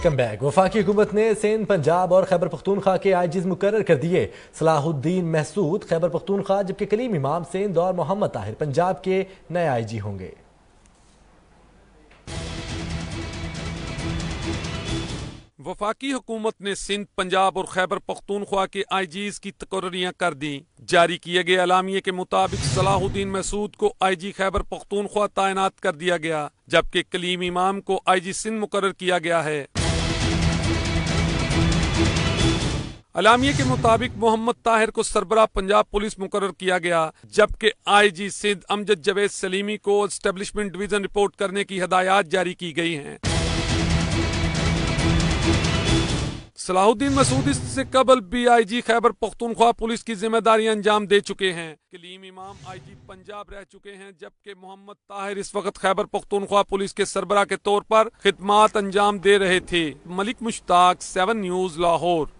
Welcome back. वफाकी हुकूमत ने सिंध, पंजाब और खैबर पख्तूनख्वा के आईजीज मुकर्रर कर दिए। सलाहुद्दीन महसूद खैबर पख्तूनख्वा, जबकि कलीम इमाम सिंध और मोहम्मद ताहिर पंजाब के नए आईजी होंगे। वफाकी हुकूमत ने सिंध, पंजाब और खैबर पख्तूनख्वा के आईजीज की तकर्रियां कर दी। जारी किए गए एलामिये के मुताबिक सलाहुद्दीन महसूद को आईजी खैबर पख्तूनख्वा तैनात कर दिया गया, जबकि कलीम इमाम को आईजी सिंध मुकर्रर किया गया है। एलामिये के मुताबिक मोहम्मद ताहिर को सरबराह पंजाब पुलिस मुकर्रर किया गया, जबकि आईजी सिंध अमजद जावेद सलीमी को एस्टेब्लिशमेंट डिवीजन रिपोर्ट करने की हदायत जारी की गई हैं। सलाहुद्दीन महसूद इससे कबल भी आईजी खैबर पख्तूनख्वा पुलिस की जिम्मेदारी अंजाम दे चुके हैं। कलीम इमाम आईजी पंजाब रह चुके हैं, जबकि मोहम्मद ताहिर इस वक्त खैबर पख्तूनख्वा पुलिस के सरबराह के तौर पर खिदमात अंजाम दे रहे थे। मलिक मुश्ताक, 7 न्यूज़, लाहौर।